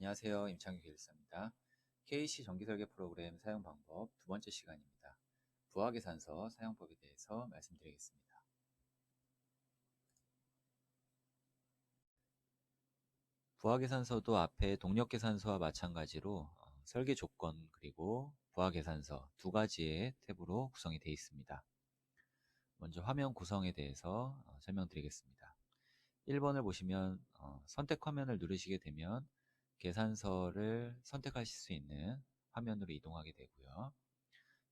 안녕하세요. 임창규 기술사입니다. KC 전기설계 프로그램 사용 방법 두 번째 시간입니다. 부하계산서 사용법에 대해서 말씀드리겠습니다. 부하계산서도 앞에 동력계산서와 마찬가지로 설계 조건 그리고 부하계산서 두 가지의 탭으로 구성이 되어 있습니다. 먼저 화면 구성에 대해서 설명드리겠습니다. 1번을 보시면 선택 화면을 누르시게 되면 계산서를 선택하실 수 있는 화면으로 이동하게 되고요.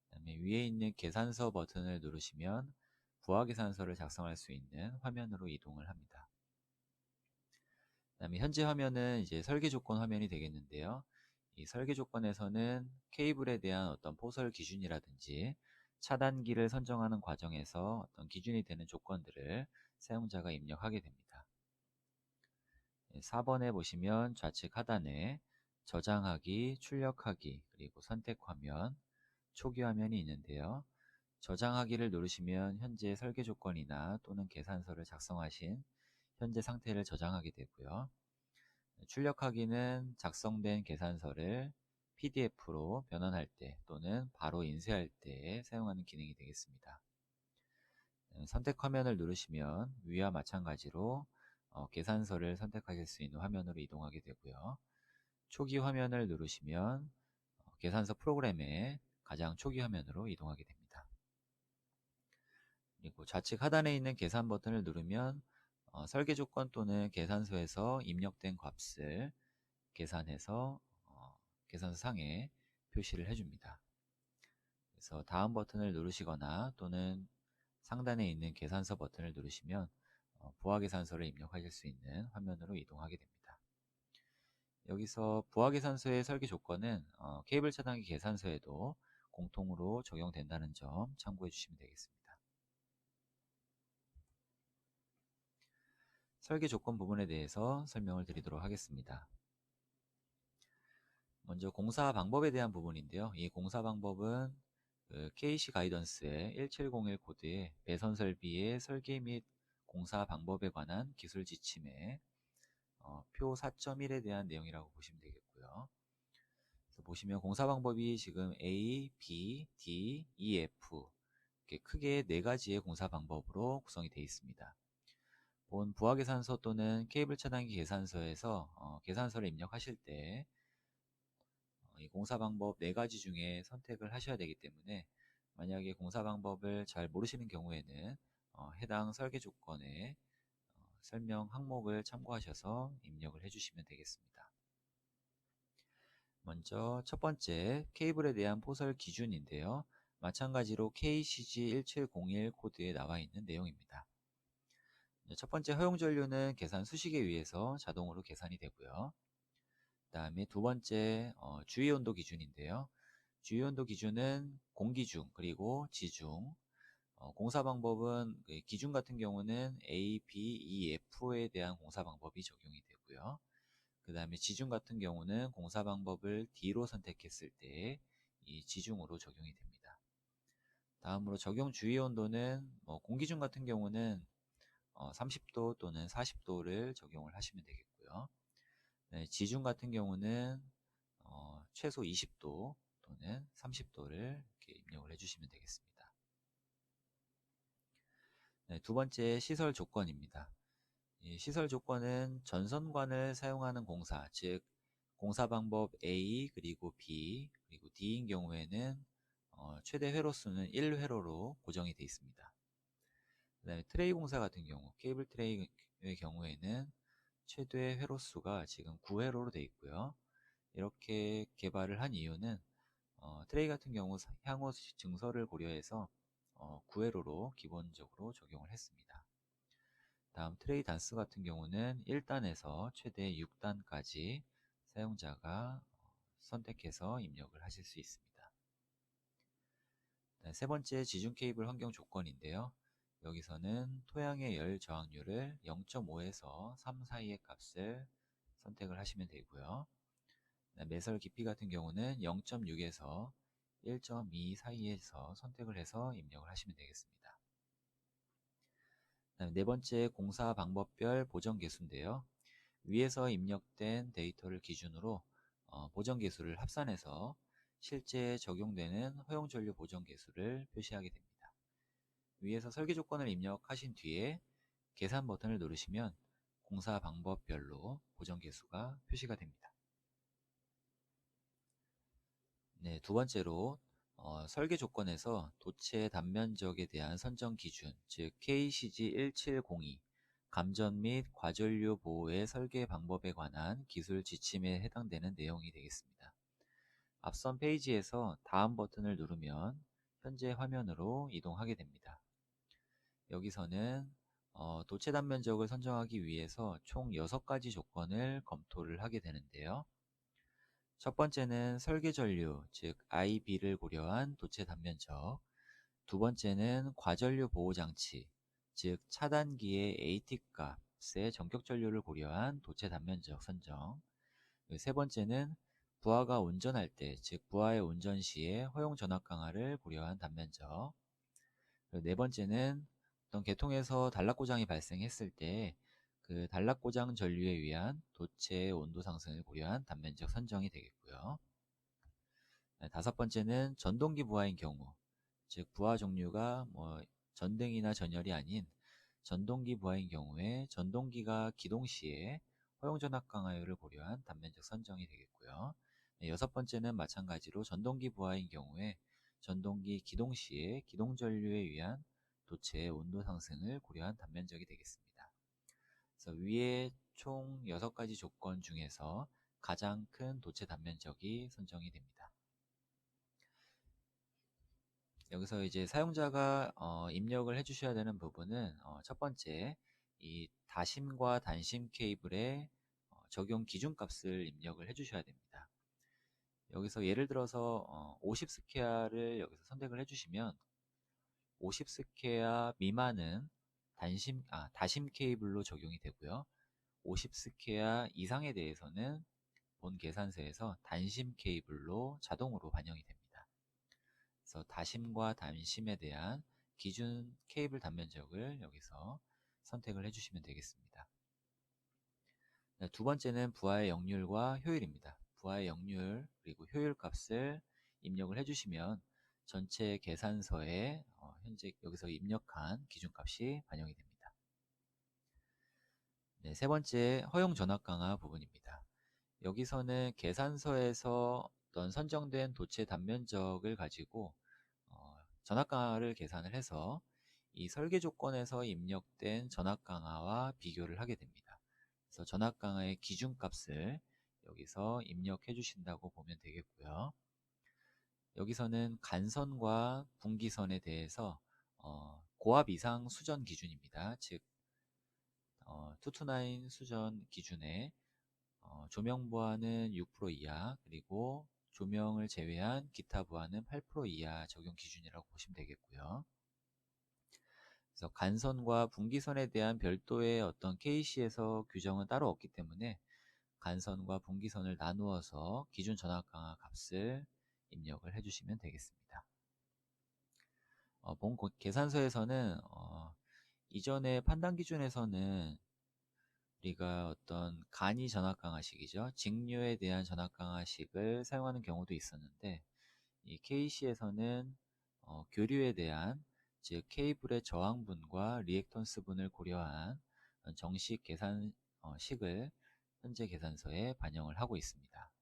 그다음에 위에 있는 계산서 버튼을 누르시면 부하계산서를 작성할 수 있는 화면으로 이동을 합니다. 그다음에 현재 화면은 이제 설계 조건 화면이 되겠는데요. 이 설계 조건에서는 케이블에 대한 어떤 포설 기준이라든지 차단기를 선정하는 과정에서 어떤 기준이 되는 조건들을 사용자가 입력하게 됩니다. 4번에 보시면 좌측 하단에 저장하기, 출력하기, 그리고 선택 화면, 초기 화면이 있는데요. 저장하기를 누르시면 현재 설계 조건이나 또는 계산서를 작성하신 현재 상태를 저장하게 되고요. 출력하기는 작성된 계산서를 PDF로 변환할 때 또는 바로 인쇄할 때 사용하는 기능이 되겠습니다. 선택 화면을 누르시면 위와 마찬가지로 계산서를 선택하실 수 있는 화면으로 이동하게 되고요. 초기 화면을 누르시면 계산서 프로그램의 가장 초기 화면으로 이동하게 됩니다. 그리고 좌측 하단에 있는 계산 버튼을 누르면 설계 조건 또는 계산서에서 입력된 값을 계산해서 계산서 상에 표시를 해줍니다. 그래서 다음 버튼을 누르시거나 또는 상단에 있는 계산서 버튼을 누르시면 부하계산서를 입력하실 수 있는 화면으로 이동하게 됩니다. 여기서 부하계산서의 설계 조건은 케이블 차단기 계산서에도 공통으로 적용된다는 점 참고해 주시면 되겠습니다. 설계 조건 부분에 대해서 설명을 드리도록 하겠습니다. 먼저 공사 방법에 대한 부분인데요. 이 공사 방법은 KC 가이던스의 1701 코드의 배선 설비의 설계 및 공사 방법에 관한 기술 지침의 표 4.1에 대한 내용이라고 보시면 되겠고요. 그래서 보시면 공사 방법이 지금 A, B, D, E, F 이렇게 크게 네 가지의 공사 방법으로 구성이 되어 있습니다. 본 부하계산서 또는 케이블 차단기 계산서에서 계산서를 입력하실 때 이 공사 방법 네 가지 중에 선택을 하셔야 되기 때문에 만약에 공사 방법을 잘 모르시는 경우에는 해당 설계 조건의 설명 항목을 참고하셔서 입력을 해주시면 되겠습니다. 먼저 첫 번째 케이블에 대한 포설 기준인데요. 마찬가지로 KCG1701 코드에 나와 있는 내용입니다. 첫 번째 허용 전류는 계산 수식에 의해서 자동으로 계산이 되고요. 그 다음에 두 번째 주위 온도 기준인데요. 주위 온도 기준은 공기중 그리고 지중 공사 방법은 기준 같은 경우는 A, B, E, F에 대한 공사 방법이 적용이 되고요. 그 다음에 지중 같은 경우는 공사 방법을 D로 선택했을 때 이 지중으로 적용이 됩니다. 다음으로 적용 주위 온도는 공기중 같은 경우는 30도 또는 40도를 적용을 하시면 되겠고요. 네, 지중 같은 경우는 최소 20도 또는 30도를 이렇게 입력을 해주시면 되겠습니다. 네, 두 번째 시설 조건입니다. 이 시설 조건은 전선관을 사용하는 공사, 즉 공사 방법 A 그리고 B 그리고 D인 경우에는 최대 회로수는 1회로로 고정이 되어 있습니다. 그 다음에 트레이 공사 같은 경우, 케이블 트레이의 경우에는 최대 회로수가 지금 9회로로 되어 있고요. 이렇게 개발을 한 이유는 트레이 같은 경우 향후 증설을 고려해서 9회로로 기본적으로 적용을 했습니다. 다음 트레이 단수 같은 경우는 1단에서 최대 6단까지 사용자가 선택해서 입력을 하실 수 있습니다. 세 번째 지중 케이블 환경 조건인데요. 여기서는 토양의 열 저항률을 0.5에서 3 사이의 값을 선택을 하시면 되고요. 매설 깊이 같은 경우는 0.6에서 1.2 사이에서 선택을 해서 입력을 하시면 되겠습니다. 네 번째 공사 방법별 보정 개수인데요. 위에서 입력된 데이터를 기준으로 보정계수를 합산해서 실제 적용되는 허용전류 보정계수를 표시하게 됩니다. 위에서 설계 조건을 입력하신 뒤에 계산 버튼을 누르시면 공사 방법별로 보정계수가 표시가 됩니다. 네, 두 번째로 설계 조건에서 도체 단면적에 대한 선정 기준, 즉 KCG 1702 감전 및 과전류 보호의 설계 방법에 관한 기술 지침에 해당되는 내용이 되겠습니다. 앞선 페이지에서 다음 버튼을 누르면 현재 화면으로 이동하게 됩니다. 여기서는 도체 단면적을 선정하기 위해서 총 6가지 조건을 검토를 하게 되는데요. 첫 번째는 설계 전류, 즉 IB를 고려한 도체 단면적. 두 번째는 과전류 보호 장치, 즉 차단기의 AT 값의 전격 전류를 고려한 도체 단면적 선정. 세 번째는 부하가 운전할 때, 즉 부하의 운전 시에 허용 전압 강화를 고려한 단면적. 네 번째는 어떤 계통에서 단락고장이 발생했을 때 그 단락고장 전류에 의한 도체의 온도 상승을 고려한 단면적 선정이 되겠고요. 다섯 번째는 전동기 부하인 경우, 즉 부하 종류가 전등이나 전열이 아닌 전동기 부하인 경우에 전동기가 기동 시에 허용 전압 강화율을 고려한 단면적 선정이 되겠고요. 여섯 번째는 마찬가지로 전동기 부하인 경우에 전동기 기동 시에 기동 전류에 의한 도체의 온도 상승을 고려한 단면적이 되겠습니다. 그래서 위에 총 6가지 조건 중에서 가장 큰 도체 단면적이 선정이 됩니다. 여기서 이제 사용자가 입력을 해 주셔야 되는 부분은 첫 번째, 이 다심과 단심 케이블의 적용 기준값을 입력을 해 주셔야 됩니다. 여기서 예를 들어서 50스퀘어를 여기서 선택을 해 주시면 50스퀘어 미만은 다심 케이블로 적용이 되고요. 50스퀘어 이상에 대해서는 본 계산서에서 단심 케이블로 자동으로 반영이 됩니다. 그래서 다심과 단심에 대한 기준 케이블 단면적을 여기서 선택을 해주시면 되겠습니다. 두 번째는 부하의 역률과 효율입니다. 부하의 역률 그리고 효율 값을 입력을 해주시면 전체 계산서에 현재 여기서 입력한 기준값이 반영이 됩니다. 네, 세 번째 허용 전압 강화 부분입니다. 여기서는 계산서에서 어떤 선정된 도체 단면적을 가지고 전압 강화를 계산을 해서 이 설계 조건에서 입력된 전압 강화와 비교를 하게 됩니다. 그래서 전압 강화의 기준값을 여기서 입력해 주신다고 보면 되겠고요. 여기서는 간선과 분기선에 대해서 고압 이상 수전 기준입니다. 즉 229 수전 기준에 조명 부하는 6% 이하, 그리고 조명을 제외한 기타 부하는 8% 이하 적용 기준이라고 보시면 되겠고요. 그래서 간선과 분기선에 대한 별도의 어떤 KC에서 규정은 따로 없기 때문에 간선과 분기선을 나누어서 기준 전압 강화 값을 입력을 해주시면 되겠습니다. 본 계산서에서는 이전의 판단 기준에서는 우리가 어떤 간이 전압 강화식이죠. 직류에 대한 전압 강화식을 사용하는 경우도 있었는데 이 KC에서는 교류에 대한 즉 케이블의 저항분과 리액턴스분을 고려한 정식 계산 식을 현재 계산서에 반영을 하고 있습니다.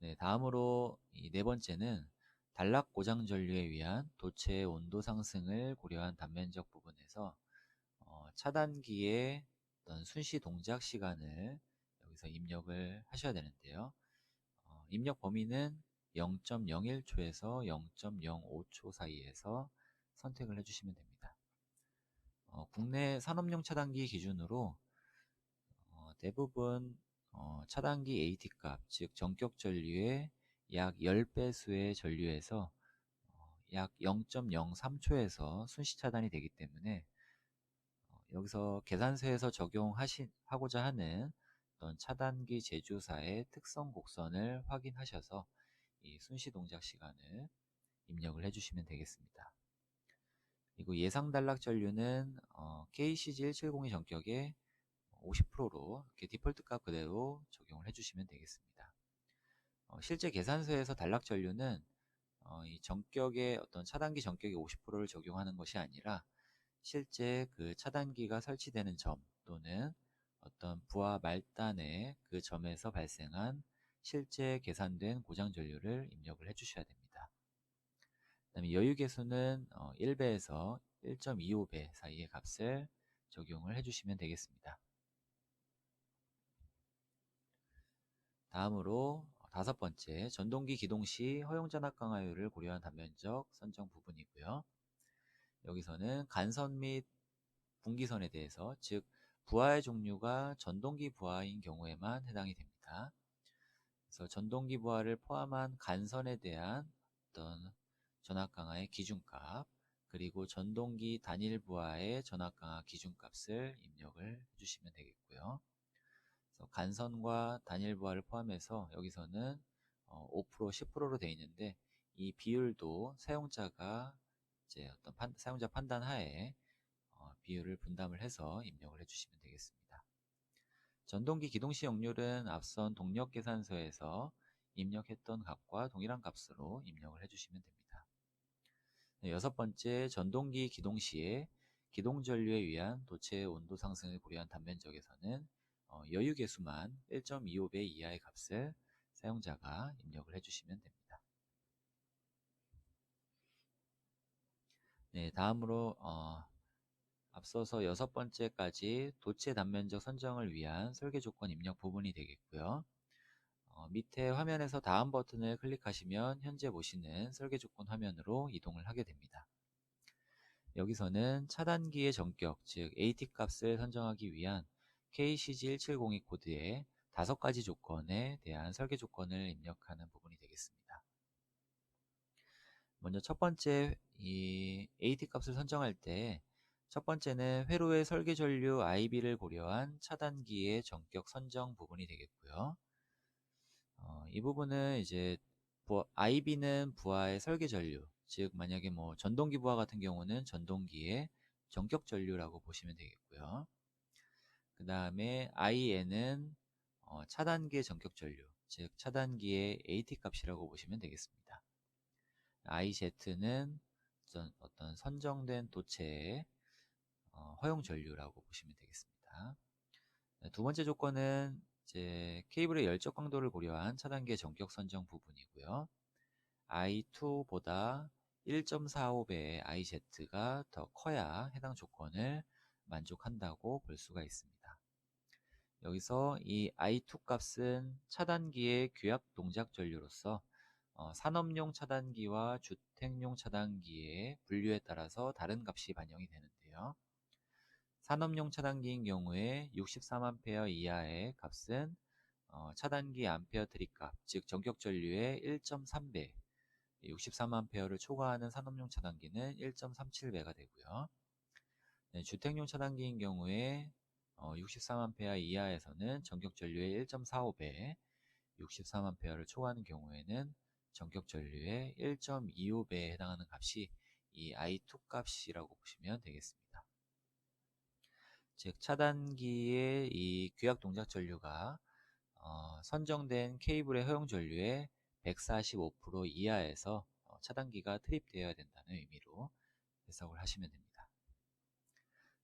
네, 다음으로 이 네 번째는 단락 고장 전류에 의한 도체의 온도 상승을 고려한 단면적 부분에서 차단기의 어떤 순시 동작 시간을 여기서 입력을 하셔야 되는데요. 입력 범위는 0.01초에서 0.05초 사이에서 선택을 해주시면 됩니다. 국내 산업용 차단기 기준으로 대부분 차단기 AT 값, 즉 전격 전류의 약 10배수의 전류에서 약 0.03초에서 순시 차단이 되기 때문에 여기서 계산서에서 적용하고자 하는 어떤 차단기 제조사의 특성 곡선을 확인하셔서 이 순시 동작 시간을 입력을 해주시면 되겠습니다. 그리고 예상 단락 전류는 KCG 1702 전격에 50%로 이렇게 디폴트 값 그대로 적용을 해주시면 되겠습니다. 실제 계산서에서 단락 전류는 이 전격의 어떤 차단기 전격의 50%를 적용하는 것이 아니라 실제 그 차단기가 설치되는 점 또는 어떤 부하 말단의 그 점에서 발생한 실제 계산된 고장 전류를 입력을 해주셔야 됩니다. 그 다음에 여유 계수는 1배에서 1.25배 사이의 값을 적용을 해주시면 되겠습니다. 다음으로 다섯 번째, 전동기 기동 시 허용 전압 강화율을 고려한 단면적 선정 부분이고요. 여기서는 간선 및 분기선에 대해서, 즉 부하의 종류가 전동기 부하인 경우에만 해당이 됩니다. 그래서 전동기 부하를 포함한 간선에 대한 어떤 전압 강화의 기준값, 그리고 전동기 단일 부하의 전압 강화 기준값을 입력을 해주시면 되겠고요. 그래서 간선과 단일 부하를 포함해서 여기서는 5%, 10%로 되어 있는데 이 비율도 사용자가 이제 어떤 사용자 판단 하에 비율을 분담을 해서 입력을 해주시면 되겠습니다. 전동기 기동시 역률은 앞선 동력 계산서에서 입력했던 값과 동일한 값으로 입력을 해주시면 됩니다. 네, 여섯 번째, 전동기 기동 시에 기동 전류에 의한 도체 온도 상승을 고려한 단면적에서는 여유 계수만 1.25배 이하의 값을 사용자가 입력을 해주시면 됩니다. 네, 다음으로 앞서서 여섯 번째까지 도체 단면적 선정을 위한 설계 조건 입력 부분이 되겠고요. 밑에 화면에서 다음 버튼을 클릭하시면 현재 보시는 설계 조건 화면으로 이동을 하게 됩니다. 여기서는 차단기의 전격, 즉 AT 값을 선정하기 위한 KCG1702 코드의 5가지 조건에 대한 설계 조건을 입력하는 부분이 되겠습니다. 먼저 첫 번째, 이 AT 값을 선정할 때 첫 번째는 회로의 설계 전류 IB를 고려한 차단기의 전격 선정 부분이 되겠고요. 이 부분은 이제 IB는 부하의 설계 전류, 즉 만약에 뭐 전동기 부하 같은 경우는 전동기의 전격 전류라고 보시면 되겠고요. 그 다음에 IN은 차단기의 전격 전류, 즉 차단기의 AT 값이라고 보시면 되겠습니다. IZ는 어떤 선정된 도체의 허용 전류라고 보시면 되겠습니다. 두 번째 조건은 이제 케이블의 열적 강도를 고려한 차단기의 전격 선정 부분이고요. I2보다 1.45배의 IZ가 더 커야 해당 조건을 만족한다고 볼 수가 있습니다. 여기서 이 I2 값은 차단기의 규약 동작 전류로서 산업용 차단기와 주택용 차단기의 분류에 따라서 다른 값이 반영이 되는데요. 산업용 차단기인 경우에 63A 이하의 값은 차단기 암페어 트리 값, 즉 전격 전류의 1.3배, 63A를 초과하는 산업용 차단기는 1.37배가 되고요. 네, 주택용 차단기인 경우에 63A 이하에서는 전격 전류의 1.45배, 63A를 초과하는 경우에는 전격 전류의 1.25배에 해당하는 값이 이 I2 값이라고 보시면 되겠습니다. 즉 차단기의 이 규약 동작 전류가 선정된 케이블의 허용 전류의 145% 이하에서 차단기가 투입되어야 된다는 의미로 해석을 하시면 됩니다.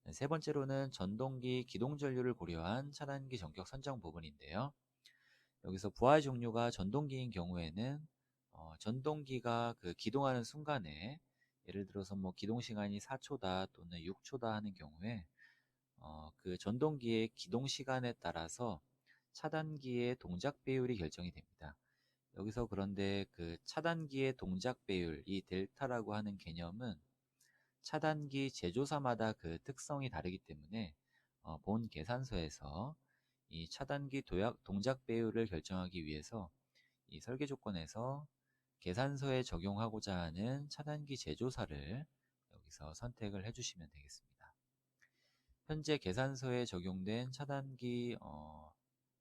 네, 세 번째로는 전동기 기동 전류를 고려한 차단기 전격 선정 부분인데요. 여기서 부하의 종류가 전동기인 경우에는 전동기가 그 기동하는 순간에 예를 들어서 뭐 기동 시간이 4초다 또는 6초다 하는 경우에 그 전동기의 기동 시간에 따라서 차단기의 동작 배율이 결정이 됩니다. 여기서 그런데 그 차단기의 동작 배율, 이 델타라고 하는 개념은 차단기 제조사마다 그 특성이 다르기 때문에 본 계산서에서 이 차단기 동작 배율을 결정하기 위해서 이 설계 조건에서 계산서에 적용하고자 하는 차단기 제조사를 여기서 선택을 해주시면 되겠습니다. 현재 계산서에 적용된 차단기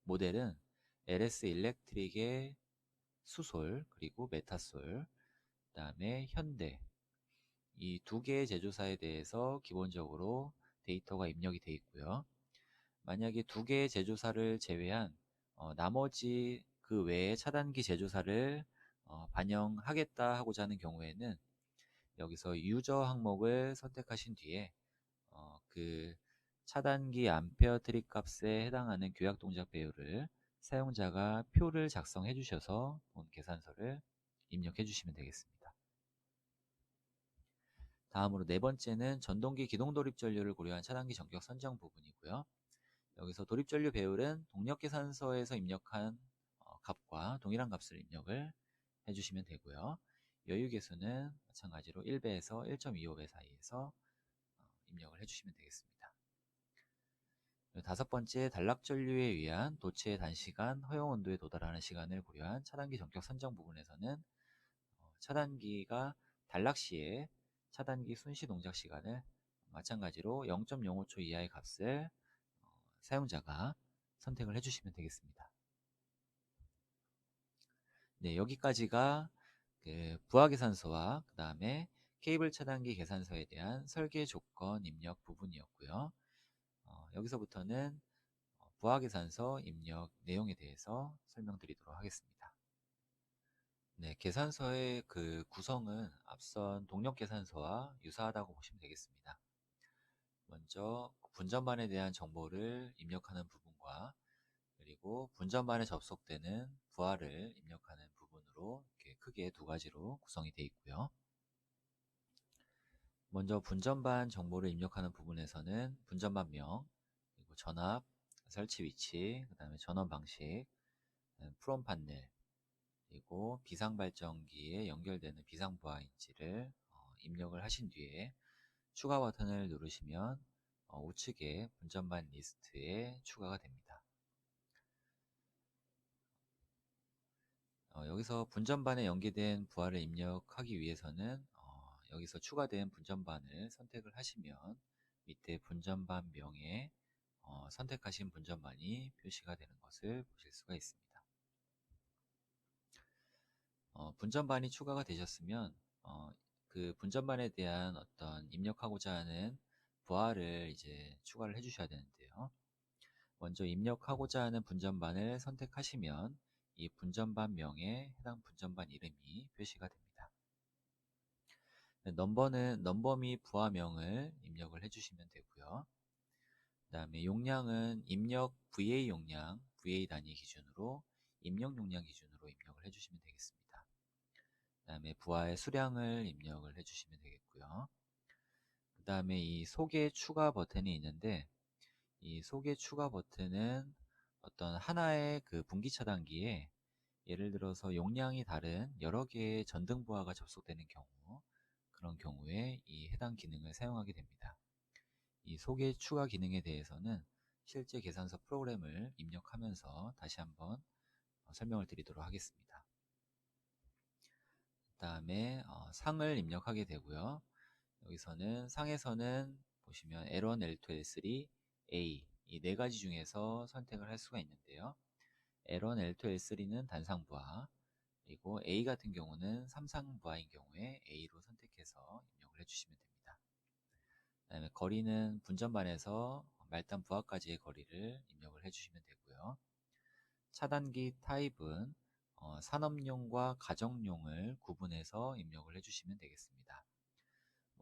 모델은 LS 일렉트릭의 수솔 그리고 메타솔, 그 다음에 현대, 이 두 개의 제조사에 대해서 기본적으로 데이터가 입력이 되어 있고요. 만약에 두 개의 제조사를 제외한 나머지 그 외의 차단기 제조사를 반영하겠다 하고자 하는 경우에는 여기서 유저 항목을 선택하신 뒤에 그 차단기 암페어 트리 값에 해당하는 교약 동작 배율을 사용자가 표를 작성해 주셔서 본 계산서를 입력해 주시면 되겠습니다. 다음으로 네 번째는 전동기 기동 돌입 전류를 고려한 차단기 전격 선정 부분이고요. 여기서 돌입 전류 배율은 동력 계산서에서 입력한 값과 동일한 값을 입력을 해주시면 되고요. 여유 계수는 마찬가지로 1배에서 1.25배 사이에서 입력을 해주시면 되겠습니다. 다섯 번째, 단락 전류에 의한 도체 단시간 허용 온도에 도달하는 시간을 고려한 차단기 전격 선정 부분에서는 차단기가 단락 시에 차단기 순시 동작 시간을 마찬가지로 0.05초 이하의 값을 사용자가 선택을 해주시면 되겠습니다. 네, 여기까지가 그 부하 계산서와 그 다음에 케이블 차단기 계산서에 대한 설계 조건 입력 부분이었고요. 여기서부터는 부하 계산서 입력 내용에 대해서 설명드리도록 하겠습니다. 네, 계산서의 그 구성은 앞선 동력 계산서와 유사하다고 보시면 되겠습니다. 먼저 분전반에 대한 정보를 입력하는 부분과 그리고 분전반에 접속되는 부하를 입력하는 부분으로 이렇게 크게 두 가지로 구성이 되어 있고요. 먼저 분전반 정보를 입력하는 부분에서는 분전반명, 그리고 전압, 설치 위치, 그 다음에 전원 방식, 프롬 판넬, 그리고 비상발전기에 연결되는 비상부하인지를 입력을 하신 뒤에 추가 버튼을 누르시면 우측에 분전반 리스트에 추가가 됩니다. 여기서 분전반에 연계된 부하를 입력하기 위해서는 여기서 추가된 분전반을 선택을 하시면 밑에 분전반 명에 선택하신 분전반이 표시가 되는 것을 보실 수가 있습니다. 분전반이 추가가 되셨으면 그 분전반에 대한 어떤 입력하고자 하는 부하를 이제 추가를 해 주셔야 되는데요. 먼저 입력하고자 하는 분전반을 선택하시면 이 분전반 명에 해당 분전반 이름이 표시가 됩니다. 넘버 및 부하명을 입력을 해주시면 되고요. 그 다음에 용량은 입력 VA 용량, VA 단위 기준으로 입력 용량 기준으로 입력을 해주시면 되겠습니다. 그 다음에 부하의 수량을 입력을 해주시면 되겠고요. 그 다음에 이 소개 추가 버튼이 있는데 이 소개 추가 버튼은 어떤 하나의 그 분기 차단기에 예를 들어서 용량이 다른 여러 개의 전등 부하가 접속되는 경우 그런 경우에 이 해당 기능을 사용하게 됩니다. 이 소개 추가 기능에 대해서는 실제 계산서 프로그램을 입력하면서 다시 한번 설명을 드리도록 하겠습니다. 그 다음에 상을 입력하게 되고요. 여기서는 상에서는 보시면 L1, L2, L3, A 이 네 가지 중에서 선택을 할 수가 있는데요. L1, L2, L3는 단상 부하, 그리고 A 같은 경우는 삼상 부하인 경우에 A로 선택해서 입력을 해주시면 됩니다. 그 다음에 거리는 분전반에서 말단 부하까지의 거리를 입력을 해주시면 되고요. 차단기 타입은 산업용과 가정용을 구분해서 입력을 해주시면 되겠습니다.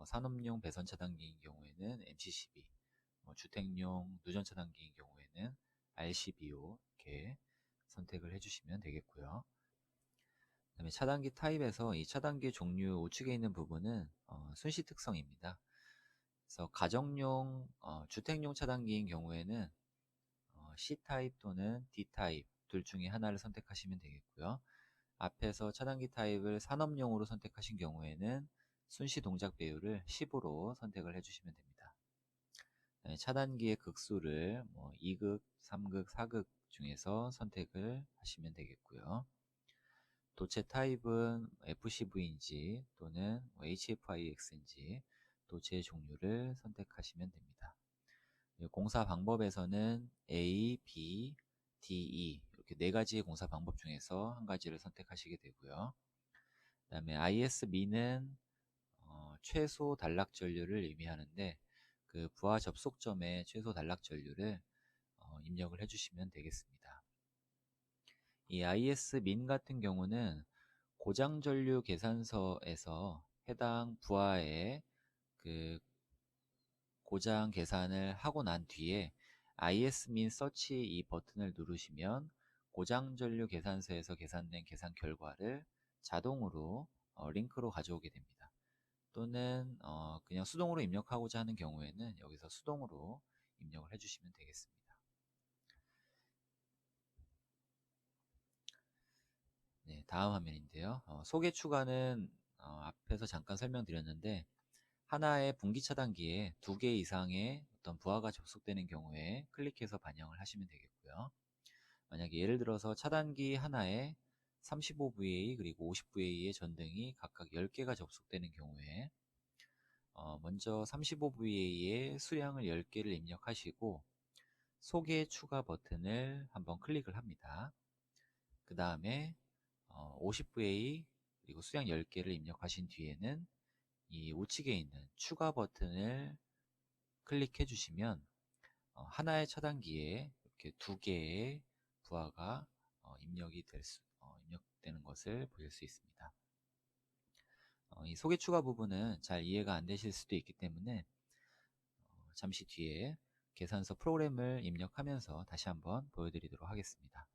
산업용 배선 차단기인 경우에는 MC12, 주택용 누전 차단기인 경우에는 RCBO 이렇게 선택을 해주시면 되겠고요. 그다음에 차단기 타입에서 이 차단기 종류 우측에 있는 부분은 순시 특성입니다. 그래서 가정용, 주택용 차단기인 경우에는 C타입 또는 D타입 둘 중에 하나를 선택하시면 되겠고요. 앞에서 차단기 타입을 산업용으로 선택하신 경우에는 순시 동작 배율을 10으로 선택을 해주시면 됩니다. 차단기의 극수를 2극, 3극, 4극 중에서 선택을 하시면 되겠고요. 도체 타입은 FCV인지 또는 HFIX인지 도체의 종류를 선택하시면 됩니다. 공사 방법에서는 A, B, D, E 이렇게 네 가지의 공사 방법 중에서 한 가지를 선택하시게 되고요. 그 다음에 ISB는 최소 단락 전류를 의미하는데 그 부하 접속점의 최소 단락 전류를 입력을 해주시면 되겠습니다. 이 ISmin 같은 경우는 고장전류 계산서에서 해당 부하의 그 고장 계산을 하고 난 뒤에 ISmin search 이 버튼을 누르시면 고장전류 계산서에서 계산된 계산 결과를 자동으로 링크로 가져오게 됩니다. 또는 그냥 수동으로 입력하고자 하는 경우에는 여기서 수동으로 입력을 해주시면 되겠습니다. 네, 다음 화면인데요. 소개 추가는 앞에서 잠깐 설명드렸는데 하나의 분기 차단기에 2개 이상의 어떤 부하가 접속되는 경우에 클릭해서 반영을 하시면 되겠고요. 만약에 예를 들어서 차단기 하나에 35VA 그리고 50VA의 전등이 각각 10개가 접속되는 경우에 먼저 35VA의 수량을 10개를 입력하시고 소개 추가 버튼을 한번 클릭을 합니다. 그 다음에 50VA 그리고 수량 10개를 입력하신 뒤에는 이 우측에 있는 추가 버튼을 클릭해 주시면 하나의 차단기에 이렇게 2개의 부하가 입력되는 것을 보실 수 있습니다. 이 소개 추가 부분은 잘 이해가 안 되실 수도 있기 때문에 잠시 뒤에 계산서 프로그램을 입력하면서 다시 한번 보여드리도록 하겠습니다.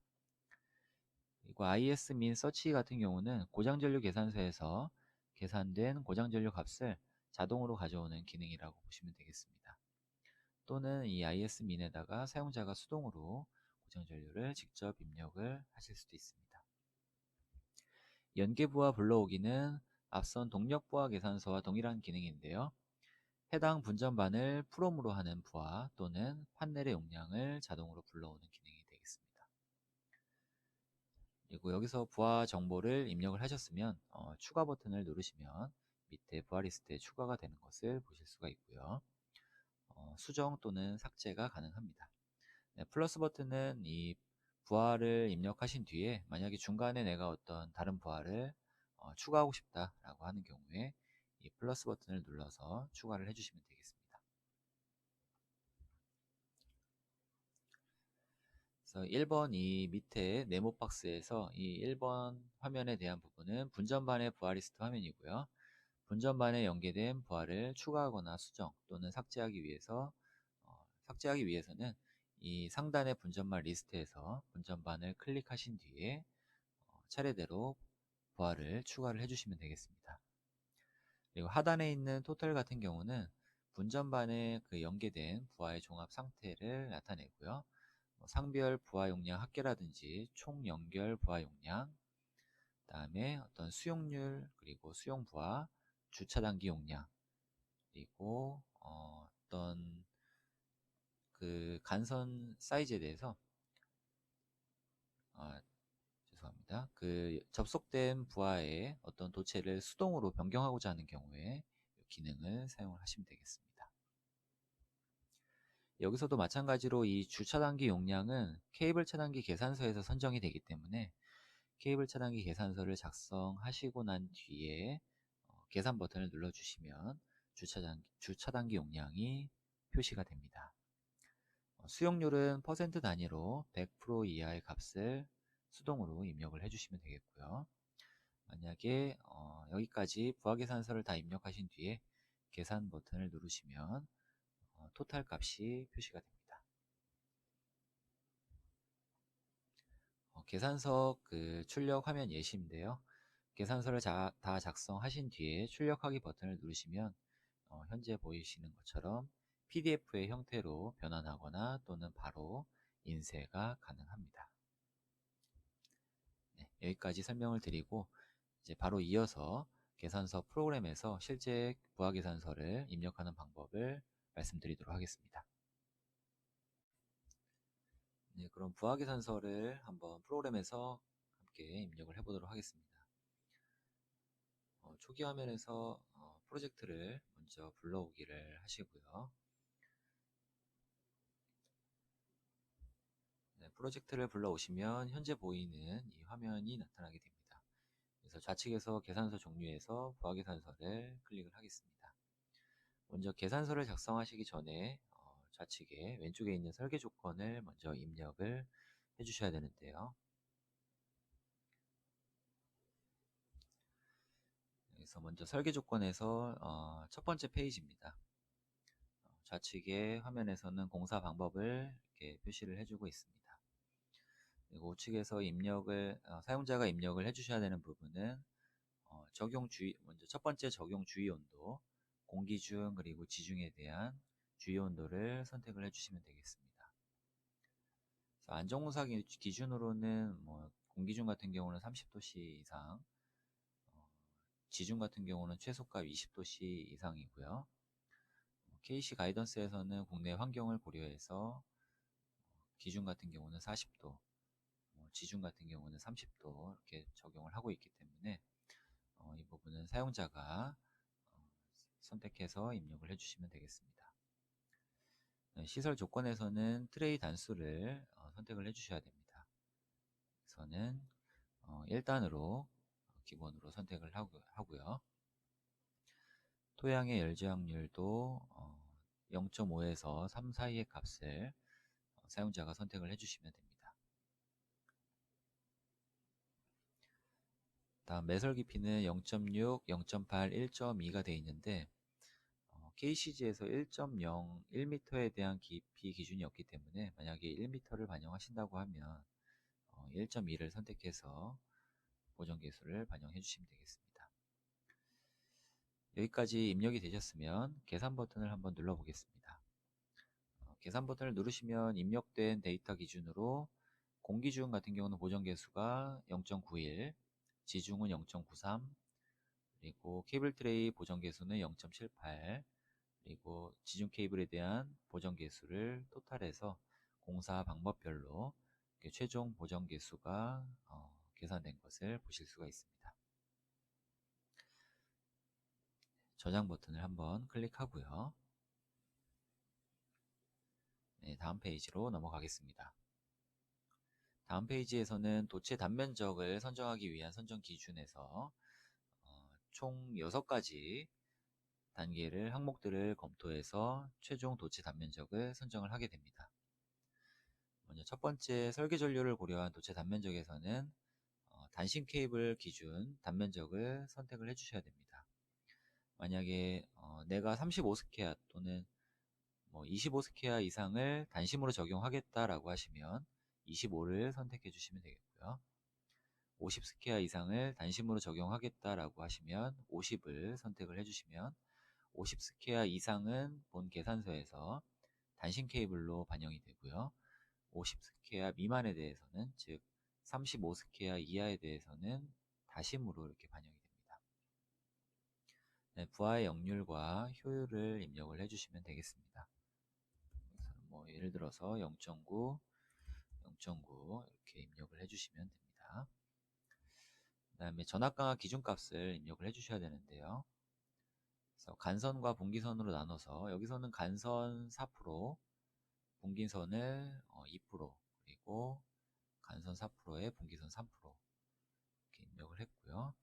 그리고 ISmin search 같은 경우는 고장전류 계산서에서 계산된 고장전류 값을 자동으로 가져오는 기능이라고 보시면 되겠습니다. 또는 이 IS민에다가 사용자가 수동으로 고장전류를 직접 입력을 하실 수도 있습니다. 연계부하 불러오기는 앞선 동력부하 계산서와 동일한 기능인데요. 해당 분전반을 프롬으로 하는 부하 또는 판넬의 용량을 자동으로 불러오는 기능이 되겠습니다. 그리고 여기서 부하 정보를 입력을 하셨으면 추가 버튼을 누르시면 밑에 부하 리스트에 추가가 되는 것을 보실 수가 있고요. 수정 또는 삭제가 가능합니다. 네, 플러스 버튼은 이 부하를 입력하신 뒤에 만약에 중간에 내가 어떤 다른 부하를 추가하고 싶다라고 하는 경우에 이 플러스 버튼을 눌러서 추가를 해주시면 되겠습니다. 그래서 1번 이 밑에 네모 박스에서 이 1번 화면에 대한 부분은 분전반의 부하 리스트 화면이고요. 분전반에 연계된 부하를 추가하거나 수정 또는 삭제하기 위해서는 이 상단의 분전반 리스트에서 분전반을 클릭하신 뒤에 차례대로 부하를 추가를 해주시면 되겠습니다. 그리고 하단에 있는 토탈 같은 경우는 분전반에 그 연계된 부하의 종합 상태를 나타내고요. 상별 부하 용량 합계라든지 총 연결 부하 용량, 그 다음에 어떤 수용률, 그리고 수용 부하, 주차 단기 용량, 그리고 어떤 그 간선 사이즈에 대해서 죄송합니다. 그 접속된 부하의 어떤 도체를 수동으로 변경하고자 하는 경우에 이 기능을 사용을 하시면 되겠습니다. 여기서도 마찬가지로 이 주차 단기 용량은 케이블 차단기 계산서에서 선정이 되기 때문에 케이블 차단기 계산서를 작성하시고 난 뒤에 계산 버튼을 눌러주시면 주차 단기 용량이 표시가 됩니다. 수용률은 퍼센트 단위로 100% 이하의 값을 수동으로 입력을 해주시면 되겠고요. 만약에 여기까지 부하 계산서를 다 입력하신 뒤에 계산 버튼을 누르시면 토탈 값이 표시가 됩니다. 계산서 그 출력 화면 예시인데요. 계산서를 다 작성하신 뒤에 출력하기 버튼을 누르시면 현재 보이시는 것처럼 PDF의 형태로 변환하거나 또는 바로 인쇄가 가능합니다. 네, 여기까지 설명을 드리고 이제 바로 이어서 계산서 프로그램에서 실제 부하 계산서를 입력하는 방법을 말씀드리도록 하겠습니다. 네, 그럼 부하 계산서를 한번 프로그램에서 함께 입력을 해보도록 하겠습니다. 초기 화면에서 프로젝트를 먼저 불러오기를 하시고요. 네, 프로젝트를 불러오시면 현재 보이는 이 화면이 나타나게 됩니다. 그래서 좌측에서 계산서 종류에서 부하 계산서를 클릭을 하겠습니다. 먼저 계산서를 작성하시기 전에 좌측에 왼쪽에 있는 설계 조건을 먼저 입력을 해 주셔야 되는데요. 여기서 먼저 설계 조건에서 첫 번째 페이지입니다. 좌측에 화면에서는 공사 방법을 이렇게 표시를 해주고 있습니다. 그리고 우측에서 사용자가 입력을 해주셔야 되는 부분은 먼저 첫 번째 적용 주의 온도, 공기중 그리고 지중에 대한 주의 온도를 선택을 해주시면 되겠습니다. 안전공사 기준으로는 공기중 같은 경우는 30도씨 이상, 지중 같은 경우는 최소값 20도씨 이상이고요. KC 가이던스에서는 국내 환경을 고려해서 기준 같은 경우는 40도, 지중 같은 경우는 30도 이렇게 적용을 하고 있기 때문에 이 부분은 사용자가 선택해서 입력을 해주시면 되겠습니다. 시설 조건에서는 트레이 단수를 선택을 해주셔야 됩니다. 우선은 1단으로 기본으로 선택을 하고요. 토양의 열저항률도 0.5에서 3 사이의 값을 사용자가 선택을 해주시면 됩니다. 다음 매설 깊이는 0.6, 0.8, 1.2가 되어 있는데 KCG에서 1.0, 1m에 대한 깊이 기준이 없기 때문에 만약에 1m를 반영하신다고 하면 1.2를 선택해서 보정계수를 반영해 주시면 되겠습니다. 여기까지 입력이 되셨으면 계산 버튼을 한번 눌러 보겠습니다. 계산 버튼을 누르시면 입력된 데이터 기준으로 공기중 같은 경우는 보정계수가 0.91, 지중은 0.93, 그리고 케이블 트레이 보정계수는 0.78, 그리고 지중 케이블에 대한 보정계수를 토탈해서 공사 방법별로 최종 보정계수가 계산된 것을 보실 수가 있습니다. 저장 버튼을 한번 클릭하고요. 네, 다음 페이지로 넘어가겠습니다. 다음 페이지에서는 도체 단면적을 선정하기 위한 선정 기준에서 총 6가지 항목들을 검토해서 최종 도체 단면적을 선정을 하게 됩니다. 먼저 첫 번째 설계 전류를 고려한 도체 단면적에서는 단신 케이블 기준 단면적을 선택을 해주셔야 됩니다. 만약에 내가 35스퀘어 또는 25스퀘어 이상을 단심으로 적용하겠다라고 하시면 25를 선택해 주시면 되겠고요. 50스퀘어 이상을 단심으로 적용하겠다라고 하시면 50을 선택을 해주시면 50스퀘어 이상은 본 계산서에서 단심 케이블로 반영이 되고요. 50스퀘어 미만에 대해서는 즉 35스퀘어 이하에 대해서는 다심으로 이렇게 반영이 됩니다. 네, 부하의 역률과 효율을 입력을 해주시면 되겠습니다. 예를 들어서 0.9, 0.9 이렇게 입력을 해주시면 됩니다. 그 다음에 전압강화 기준값을 입력을 해주셔야 되는데요. 그래서 간선과 분기선으로 나눠서 여기서는 간선 4%, 분기선을 2%, 그리고 간선 4%에 분기선 3% 이렇게 입력을 했고요.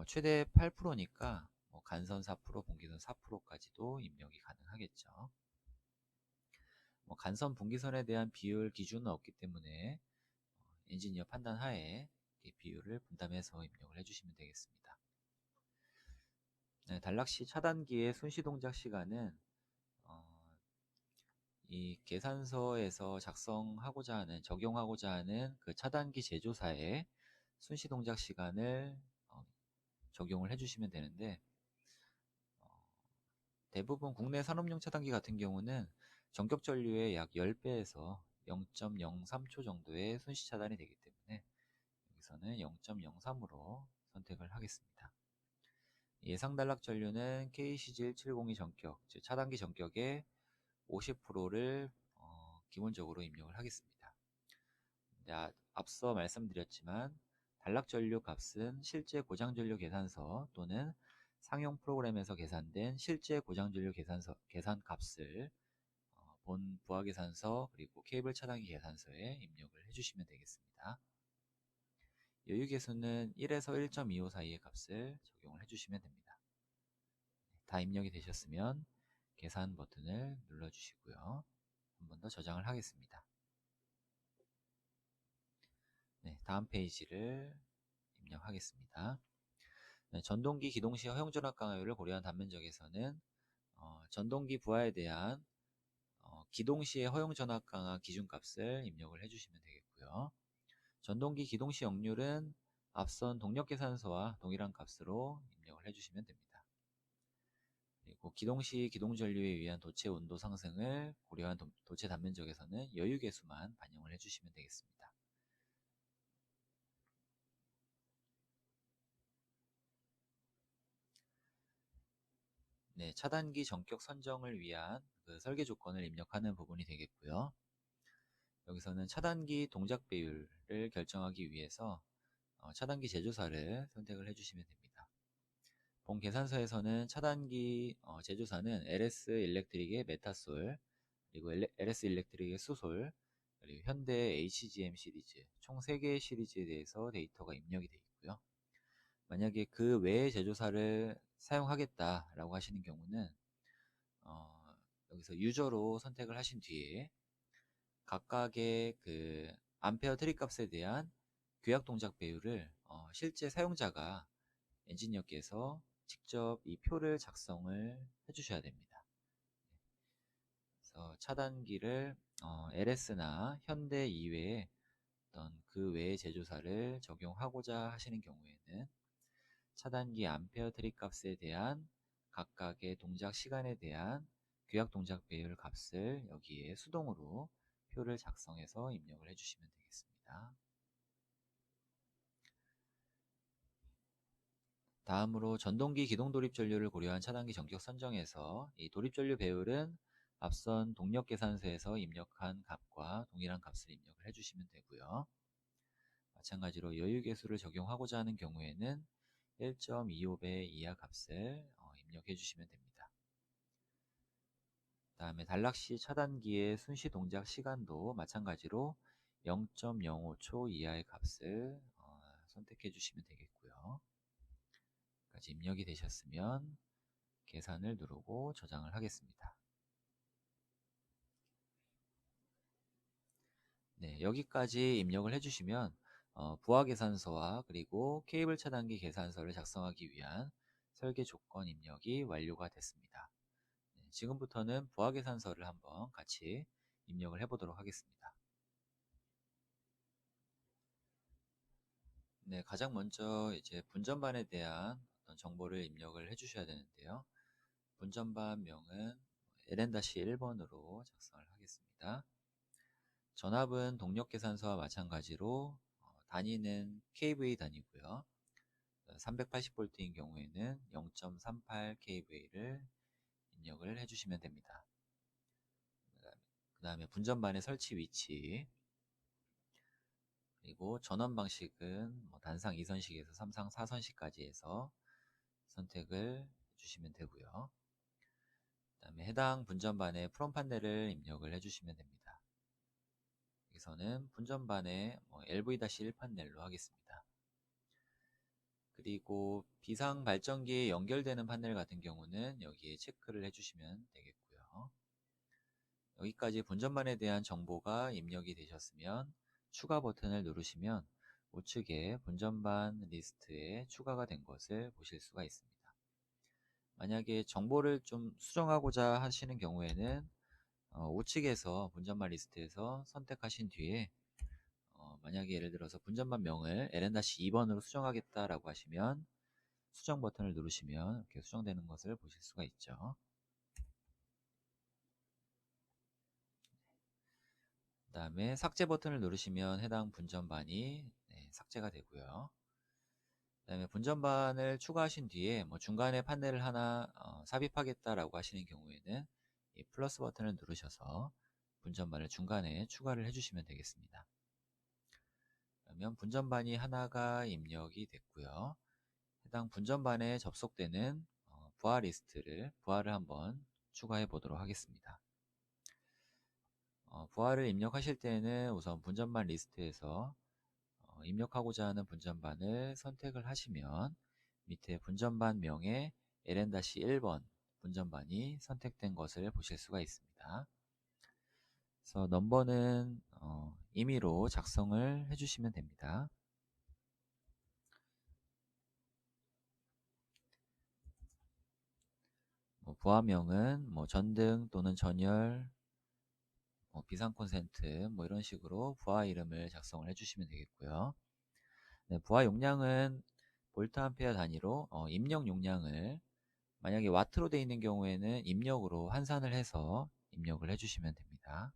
최대 8%니까 간선 4%, 분기선 4%까지도 입력이 가능하겠죠. 간선, 분기선에 대한 비율 기준은 없기 때문에 엔지니어 판단 하에 비율을 분담해서 입력을 해주시면 되겠습니다. 네, 단락시 차단기의 순시 동작 시간은 이 계산서에서 적용하고자 하는 그 차단기 제조사의 순시 동작 시간을 적용을 해주시면 되는데 대부분 국내 산업용 차단기 같은 경우는 전격 전류의 약 10배에서 0.03초 정도의 순시 차단이 되기 때문에 여기서는 0.03으로 선택을 하겠습니다. 예상 단락 전류는 KCG1702 전격, 즉 차단기 전격의 50%를 기본적으로 입력을 하겠습니다. 앞서 말씀드렸지만 단락 전류 값은 실제 고장 전류 계산서 또는 상용 프로그램에서 계산된 실제 고장 전류 계산 값을 본 부하 계산서 그리고 케이블 차단기 계산서에 입력을 해주시면 되겠습니다. 여유 계수는 1에서 1.25 사이의 값을 적용을 해주시면 됩니다. 다 입력이 되셨으면 계산 버튼을 눌러주시고요. 한 번 더 저장을 하겠습니다. 네, 다음 페이지를 입력하겠습니다. 네, 전동기 기동시 허용전압 강화율을 고려한 단면적에서는 전동기 부하에 대한 기동시의 허용전압 강화 기준값을 입력을 해주시면 되겠고요. 전동기 기동시 역률은 앞선 동력계산서와 동일한 값으로 입력을 해주시면 됩니다. 그리고 기동시 기동전류에 의한 도체 온도 상승을 고려한 도체 단면적에서는 여유계수만 반영을 해주시면 되겠습니다. 네, 차단기 전격 선정을 위한 그 설계 조건을 입력하는 부분이 되겠고요. 여기서는 차단기 동작 배율을 결정하기 위해서 차단기 제조사를 선택을 해주시면 됩니다. 본 계산서에서는 차단기 제조사는 LS 일렉트릭의 메타솔, 그리고 LS 일렉트릭의 수솔, 그리고 현대 HGM 시리즈 총 3개의 시리즈에 대해서 데이터가 입력이 되어 있고요. 만약에 그 외의 제조사를 사용하겠다라고 하시는 경우는 여기서 유저로 선택을 하신 뒤에 각각의 그 암페어 트릭 값에 대한 규약 동작 배율을 실제 사용자가 엔지니어께서 직접 이 표를 작성을 해주셔야 됩니다. 그래서 차단기를 LS나 현대 이외에 어떤 그 외의 제조사를 적용하고자 하시는 경우에는 차단기 암페어 트릭 값에 대한 각각의 동작 시간에 대한 규약 동작 배율 값을 여기에 수동으로 표를 작성해서 입력을 해주시면 되겠습니다. 다음으로 전동기 기동 도립 전류를 고려한 차단기 전격 선정에서 이 도립 전류 배율은 앞선 동력 계산서에서 입력한 값과 동일한 값을 입력을 해주시면 되고요. 마찬가지로 여유계수를 적용하고자 하는 경우에는 1.25배 이하 값을 입력해 주시면 됩니다. 다음에 단락시 차단기의 순시 동작 시간도 마찬가지로 0.05초 이하의 값을 선택해 주시면 되겠고요. 까지 입력이 되셨으면 계산을 누르고 저장을 하겠습니다. 네, 여기까지 입력을 해주시면 부하 계산서와 그리고 케이블 차단기 계산서를 작성하기 위한 설계 조건 입력이 완료가 됐습니다. 네, 지금부터는 부하 계산서를 한번 같이 입력을 해보도록 하겠습니다. 네, 가장 먼저 이제 분전반에 대한 어떤 정보를 입력을 해주셔야 되는데요. 분전반 명은 LN-1번으로 작성을 하겠습니다. 전압은 동력 계산서와 마찬가지로 단위는 kV 단위고요. 380V인 경우에는 0.38 kV를 입력을 해주시면 됩니다. 그 다음에 분전반의 설치 위치, 그리고 전원 방식은 단상 2선식에서 3상 4선식까지 해서 선택을 해주시면 되고요. 그 다음에 해당 분전반의 프롬 판넬을 입력을 해주시면 됩니다. 여기서는 분전반의 LV-1 판넬로 하겠습니다. 그리고 비상 발전기에 연결되는 판넬 같은 경우는 여기에 체크를 해주시면 되겠고요. 여기까지 분전반에 대한 정보가 입력이 되셨으면 추가 버튼을 누르시면 우측에 분전반 리스트에 추가가 된 것을 보실 수가 있습니다. 만약에 정보를 좀 수정하고자 하시는 경우에는 우측에서 분전반 리스트에서 선택하신 뒤에 만약에 예를 들어서 분전반 명을 LN-2번으로 수정하겠다라고 하시면 수정 버튼을 누르시면 이렇게 수정되는 것을 보실 수가 있죠. 그 다음에 삭제 버튼을 누르시면 해당 분전반이 삭제가 되고요. 그 다음에 분전반을 추가하신 뒤에 중간에 판넬을 하나 삽입하겠다라고 하시는 경우에는 이 플러스 버튼을 누르셔서 분전반을 중간에 추가를 해주시면 되겠습니다. 그러면 분전반이 하나가 입력이 됐고요. 해당 분전반에 접속되는 부하 리스트를 부하를 한번 추가해 보도록 하겠습니다. 부하를 입력하실 때는 우선 분전반 리스트에서 입력하고자 하는 분전반을 선택을 하시면 밑에 분전반 명에 LN-1번 분전반이 선택된 것을 보실 수가 있습니다. 그래서 넘버는 임의로 작성을 해주시면 됩니다. 부하명은 전등 또는 전열, 비상 콘센트 이런 식으로 부하 이름을 작성을 해주시면 되겠고요. 네, 부하 용량은 볼트 암페어 단위로 입력 용량을 만약에 와트로 되어 있는 경우에는 입력으로 환산을 해서 입력을 해주시면 됩니다.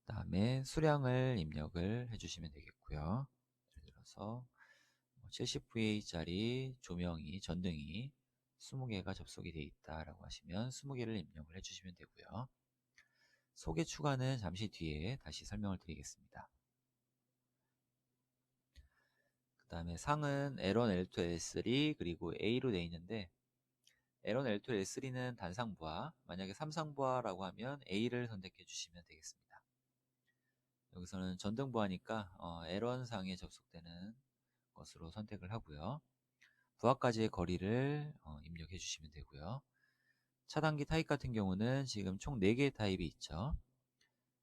그 다음에 수량을 입력을 해주시면 되겠고요. 예를 들어서 70VA짜리 조명이, 전등이 20개가 접속이 되어 있다라고 하시면 20개를 입력을 해주시면 되고요. 소개 추가는 잠시 뒤에 다시 설명을 드리겠습니다. 그 다음에 상은 L1, L2, L3 그리고 A로 되어 있는데 L1, L2, L3는 단상부하, 만약에 삼상부하라고 하면 A를 선택해 주시면 되겠습니다. 여기서는 전등부하니까 L1상에 접속되는 것으로 선택을 하고요. 부하까지의 거리를 입력해 주시면 되고요. 차단기 타입 같은 경우는 지금 총 4개의 타입이 있죠.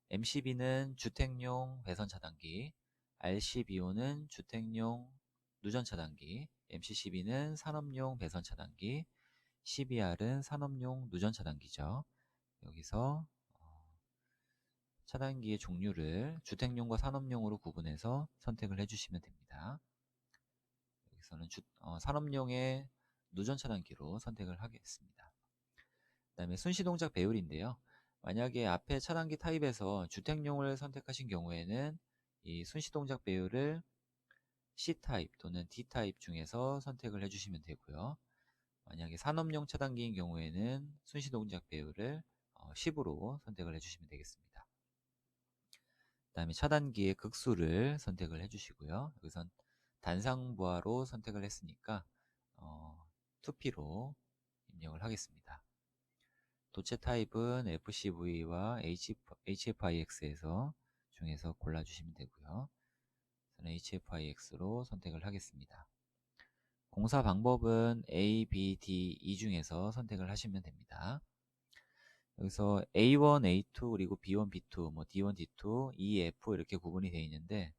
MCB는 주택용 배선 차단기, RCBO는 주택용 누전 차단기, MCCB는 산업용 배선 차단기, CBR은 산업용 누전 차단기죠. 여기서 차단기의 종류를 주택용과 산업용으로 구분해서 선택을 해주시면 됩니다. 여기서는 산업용의 누전 차단기로 선택을 하겠습니다. 그 다음에 순시동작 배율인데요. 만약에 앞에 차단기 타입에서 주택용을 선택하신 경우에는 이 순시동작 배율을 C타입 또는 D타입 중에서 선택을 해주시면 되고요. 만약에 산업용 차단기인 경우에는 순시동작 배율을 10으로 선택을 해주시면 되겠습니다. 그 다음에 차단기의 극수를 선택을 해주시고요. 여기선 단상부하로 선택을 했으니까 2P로 입력을 하겠습니다. 도체 타입은 FCV와 HFIX에서 중에서 골라주시면 되고요. 저는 HFIX로 선택을 하겠습니다. 공사 방법은 A, B, D, E 중에서 선택을 하시면 됩니다. 여기서 A1, A2, 그리고 B1, B2, D1, D2, E, F 이렇게 구분이 되어 있는데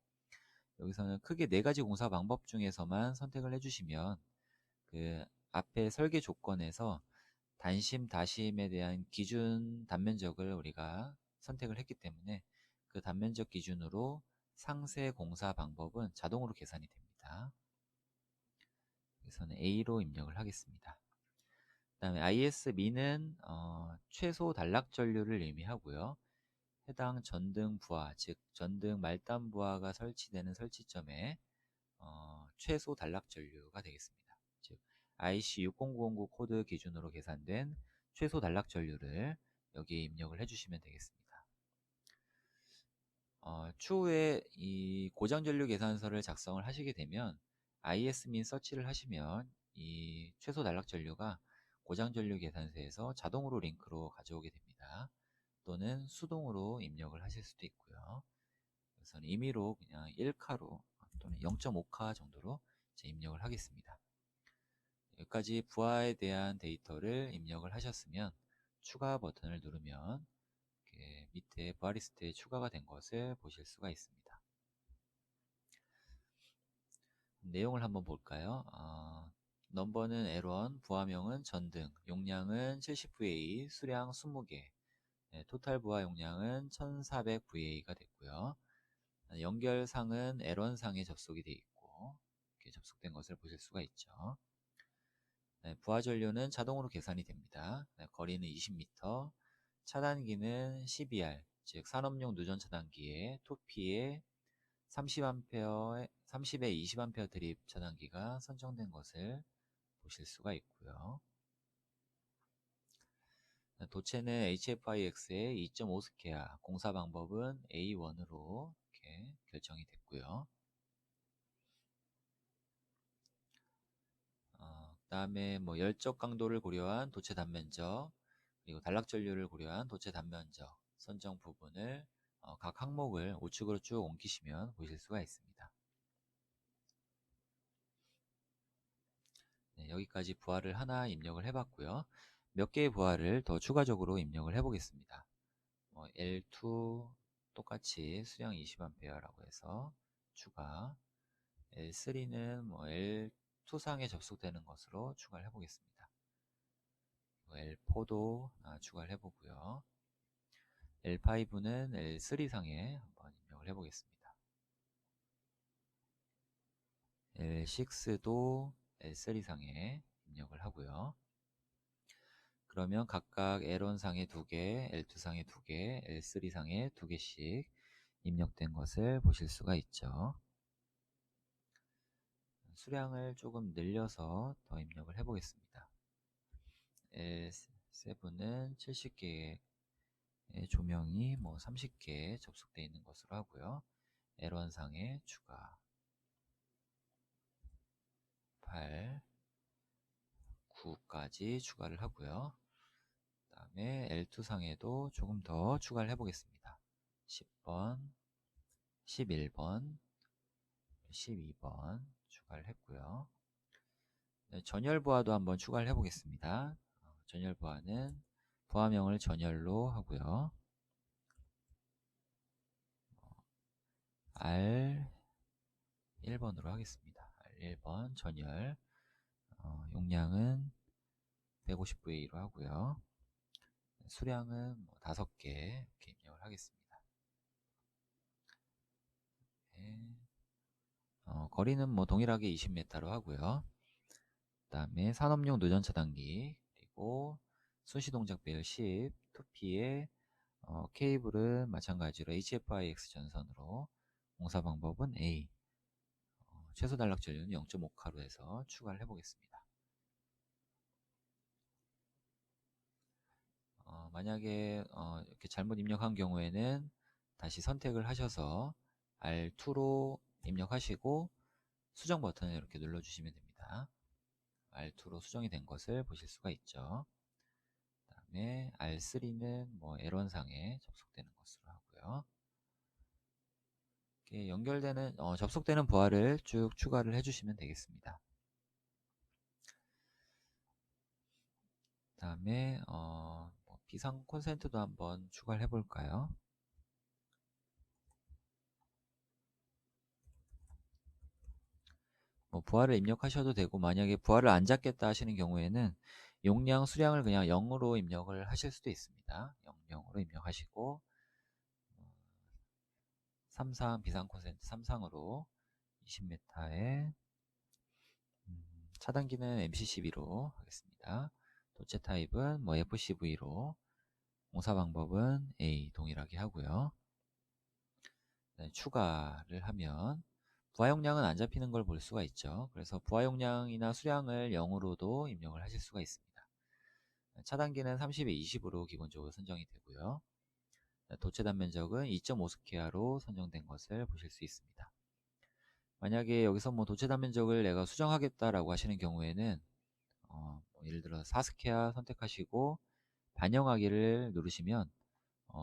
여기서는 크게 4가지 공사 방법 중에서만 선택을 해주시면 그 앞에 설계 조건에서 단심, 다심에 대한 기준 단면적을 우리가 선택을 했기 때문에 그 단면적 기준으로 상세 공사 방법은 자동으로 계산이 됩니다. 여기서는 A로 입력을 하겠습니다. 그 다음에 ISMI는 최소 단락 전류를 의미하고요. 해당 전등 부하, 즉 전등 말단 부하가 설치되는 설치점에 최소 단락 전류가 되겠습니다. 즉 IC60909 코드 기준으로 계산된 최소 단락 전류를 여기에 입력을 해주시면 되겠습니다. 추후에 이 고장 전류 계산서를 작성을 하시게 되면 ISmin 서치를 하시면 이 최소 단락 전류가 고장 전류 계산서에서 자동으로 링크로 가져오게 됩니다. 또는 수동으로 입력을 하실 수도 있고요. 그래서 임의로 그냥 1카로 또는 0.5카 정도로 입력을 하겠습니다. 여기까지 부하에 대한 데이터를 입력을 하셨으면 추가 버튼을 누르면 이렇게 밑에 부하 리스트에 추가가 된 것을 보실 수가 있습니다. 내용을 한번 볼까요? 넘버는 L1, 부하명은 전등, 용량은 70VA, 수량 20개, 토탈 부하 용량은 1400VA가 됐고요. 연결상은 L1상에 접속이 되어 있고 이렇게 접속된 것을 보실 수가 있죠. 부하 전류는 자동으로 계산이 됩니다. 거리는 20m, 차단기는 CBR, 즉 산업용 누전 차단기에 2P에 30A, 30에 20A 드립 차단기가 선정된 것을 보실 수가 있고요. 도체는 HFIX의 2.5스퀘어, 공사 방법은 A1으로 이렇게 결정이 됐고요. 그 다음에 열적 강도를 고려한 도체 단면적, 그리고 단락 전류를 고려한 도체 단면적 선정 부분을 각 항목을 우측으로 쭉 옮기시면 보실 수가 있습니다. 네, 여기까지 부하를 하나 입력을 해봤고요. 몇 개의 부하를 더 추가적으로 입력을 해 보겠습니다. L2 똑같이 수량 20A라고 해서 추가, L3는 L2상에 접속되는 것으로 추가를 해 보겠습니다. L4도 추가를 해 보고요. L5는 L3상에 한번 입력을 해 보겠습니다. L6도 L3상에 입력을 하고요. 그러면 각각 L1상에 2개, L2상에 2개, L3상에 2개씩 입력된 것을 보실 수가 있죠. 수량을 조금 늘려서 더 입력을 해 보겠습니다. L7은 70개의 조명이 30개 접속되어 있는 것으로 하고요. L1상에 추가 8, 9까지 추가를 하고요. 그 다음에 L2상에도 조금 더 추가를 해 보겠습니다. 10번, 11번, 12번 추가를 했고요. 전열 부하도 한번 추가를 해 보겠습니다. 전열 부하는 부하명을 전열로 하고요. R1번으로 하겠습니다. R1번 전열, 용량은 150VA로 하고요. 수량은 5개 이렇게 입력을 하겠습니다. 네. 거리는 동일하게 20m로 하고요. 그 다음에 산업용 누전 차단기, 그리고 순시동작 배열 10, 2P에 케이블은 마찬가지로 HFIX 전선으로, 공사 방법은 A, 최소 단락 전류는 0.5카로 해서 추가를 해 보겠습니다. 만약에 이렇게 잘못 입력한 경우에는 다시 선택을 하셔서 R2로 입력하시고 수정 버튼을 이렇게 눌러주시면 됩니다. R2로 수정이 된 것을 보실 수가 있죠. 그 다음에 R3는 L1상에 접속되는 것으로 하고요. 이렇게 연결되는 접속되는 부하를 쭉 추가를 해주시면 되겠습니다. 그 다음에 비상 콘센트도 한번 추가를 해볼까요? 부하를 입력하셔도 되고, 만약에 부하를 안 잡겠다 하시는 경우에는 용량 수량을 그냥 0으로 입력을 하실 수도 있습니다. 0으로 입력하시고 비상 콘센트 3상으로 20m에 차단기는 MC12로 하겠습니다. 도체 타입은 FCV로, 공사 방법은 A 동일하게 하고요. 네, 추가를 하면 부하 용량은 안 잡히는 걸 볼 수가 있죠. 그래서 부하 용량이나 수량을 0으로도 입력을 하실 수가 있습니다. 차단기는 30에 20으로 기본적으로 선정이 되고요. 도체 단면적은 2.5스퀘어로 선정된 것을 보실 수 있습니다. 만약에 여기서 도체 단면적을 내가 수정하겠다라고 하시는 경우에는 예를 들어 4스퀘어 선택하시고 반영하기를 누르시면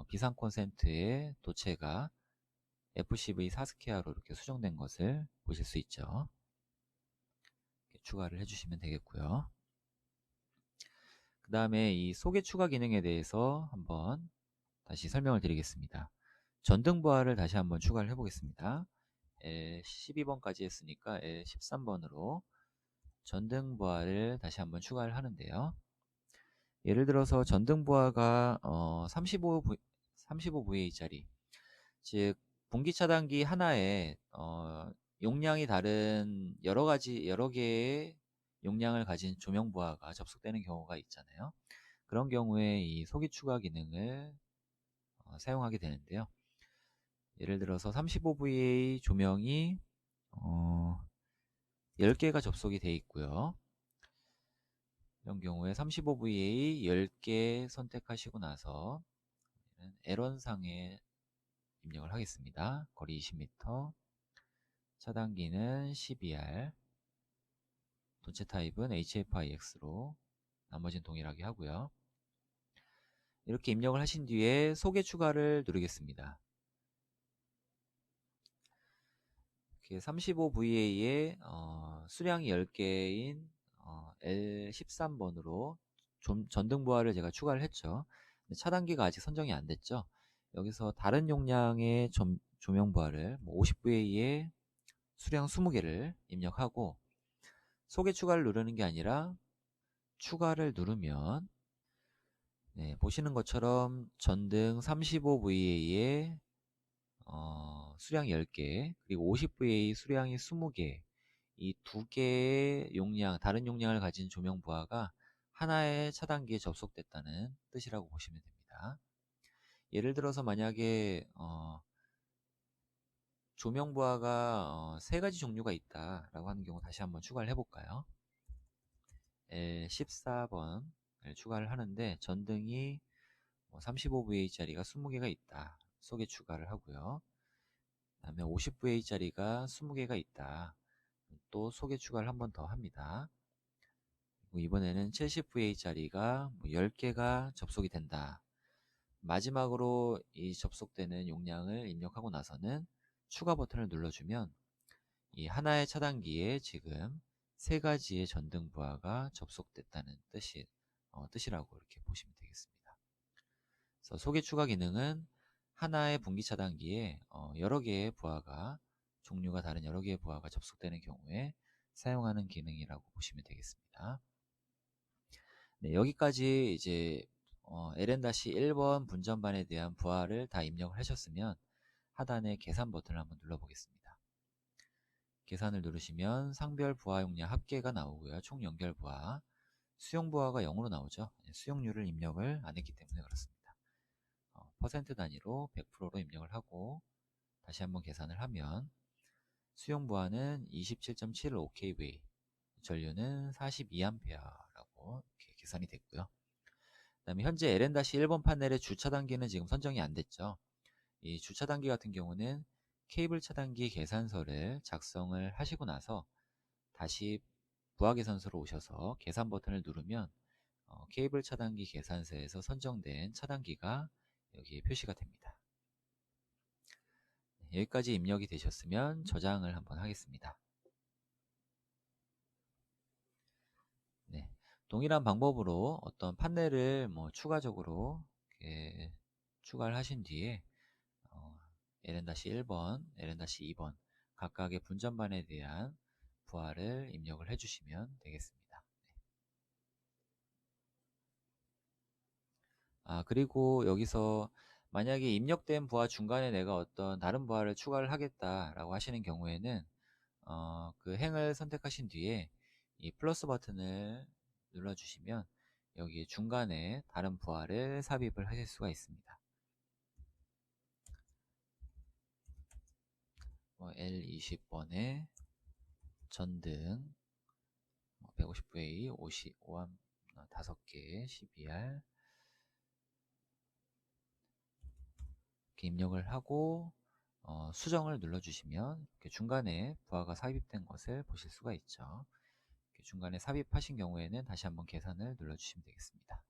비상 콘센트의 도체가 FCV 4스퀘어로 이렇게 수정된 것을 보실 수 있죠. 이렇게 추가를 해주시면 되겠고요. 그 다음에 이 소개 추가 기능에 대해서 한번 다시 설명을 드리겠습니다. 전등 부하를 다시 한번 추가를 해보겠습니다. L12번까지 했으니까 L13번으로 전등 부하를 다시 한번 추가를 하는데요. 예를 들어서 전등 부하가 35VA짜리, 즉 분기 차단기 하나에 용량이 다른 여러 개의 용량을 가진 조명 부하가 접속되는 경우가 있잖아요. 그런 경우에 이 소기 추가 기능을 사용하게 되는데요. 예를 들어서 35VA 조명이 10개가 접속이 되어 있고요. 이런 경우에 35VA 10개 선택하시고 나서 L1상에 입력을 하겠습니다. 거리 20m, 차단기는 12R, 도체 타입은 HFIX로, 나머지는 동일하게 하고요. 이렇게 입력을 하신 뒤에 소개 추가를 누르겠습니다. 35VA에 수량이 10개인 L13번으로 전등부하를 제가 추가를 했죠. 차단기가 아직 선정이 안 됐죠. 여기서 다른 용량의 조명부하를 50VA의 수량 20개를 입력하고 소개 추가를 누르는 게 아니라 추가를 누르면 보시는 것처럼 전등 35VA의 수량 10개 그리고 50VA 수량이 20개 이 두 개의 용량, 다른 용량을 가진 조명부하가 하나의 차단기에 접속됐다는 뜻이라고 보시면 됩니다. 예를 들어서 만약에 조명부하가 세 가지 종류가 있다라고 하는 경우 다시 한번 추가를 해볼까요? L14번을 추가를 하는데 전등이 35VA짜리가 20개가 있다. 속에 추가를 하고요. 그 다음에 50VA짜리가 20개가 있다. 또 속에 추가를 한 번 더 합니다. 그리고 이번에는 70VA짜리가 10개가 접속이 된다. 마지막으로 이 접속되는 용량을 입력하고 나서는 추가 버튼을 눌러주면 이 하나의 차단기에 지금 세 가지의 전등부하가 접속됐다는 뜻이라고 이렇게 보시면 되겠습니다. 그래서 소개 추가 기능은 하나의 분기 차단기에 여러 개의 부하가 종류가 다른 여러 개의 부하가 접속되는 경우에 사용하는 기능이라고 보시면 되겠습니다. 네, 여기까지 이제 LN-1번 분전반에 대한 부하를 다 입력을 하셨으면 하단의 계산 버튼을 한번 눌러보겠습니다. 계산을 누르시면 상별 부하 용량 합계가 나오고요. 총 연결 부하, 수용 부하가 0으로 나오죠. 수용률을 입력을 안 했기 때문에 그렇습니다. 퍼센트 단위로 100%로 입력을 하고 다시 한번 계산을 하면 수용 부하는 27.75kV, 전류는 42A라고 이렇게 계산이 됐고요. 그 다음에 현재 LN-1번 판넬의 주차 단기는 지금 선정이 안 됐죠. 이 주차 단기 같은 경우는 케이블 차단기 계산서를 작성을 하시고 나서 다시 부하 계산서로 오셔서 계산 버튼을 누르면 케이블 차단기 계산서에서 선정된 차단기가 여기에 표시가 됩니다. 여기까지 입력이 되셨으면 저장을 한번 하겠습니다. 네, 동일한 방법으로 어떤 판넬을 추가적으로 이렇게 추가를 하신 뒤에 LN-1번, LN-2번 각각의 분전반에 대한 부하를 입력을 해주시면 되겠습니다. 그리고 여기서 만약에 입력된 부하 중간에 내가 어떤 다른 부하를 추가를 하겠다라고 하시는 경우에는 그 행을 선택하신 뒤에 이 플러스 버튼을 눌러주시면 여기 중간에 다른 부하를 삽입을 하실 수가 있습니다. L20번에 전등 150V 5암 5개 12R 이렇게 입력을 하고 수정을 눌러주시면 이렇게 중간에 부하가 삽입된 것을 보실 수가 있죠. 이렇게 중간에 삽입하신 경우에는 다시 한번 계산을 눌러주시면 되겠습니다.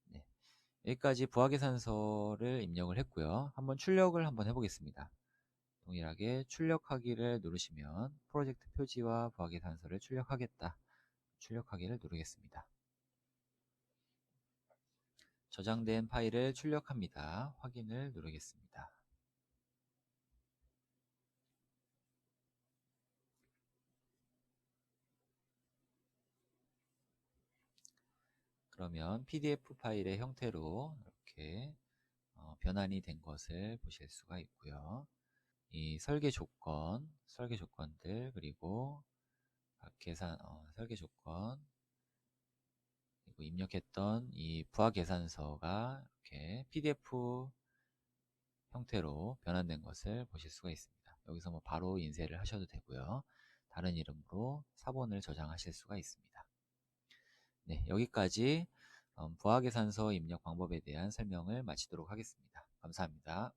네, 여기까지 부하 계산서를 입력을 했고요. 한번 출력을 한번 해보겠습니다. 동일하게 출력하기를 누르시면 프로젝트 표지와 부하 계산서를 출력하겠다. 출력하기를 누르겠습니다. 저장된 파일을 출력합니다. 확인을 누르겠습니다. 그러면 PDF 파일의 형태로 이렇게 변환이 된 것을 보실 수가 있고요. 이 설계 조건들 그리고 각 계산 설계 조건 그리고 입력했던 이 부하 계산서가 이렇게 PDF 형태로 변환된 것을 보실 수가 있습니다. 여기서 바로 인쇄를 하셔도 되고요. 다른 이름으로 사본을 저장하실 수가 있습니다. 네, 여기까지 부하 계산서 입력 방법에 대한 설명을 마치도록 하겠습니다. 감사합니다.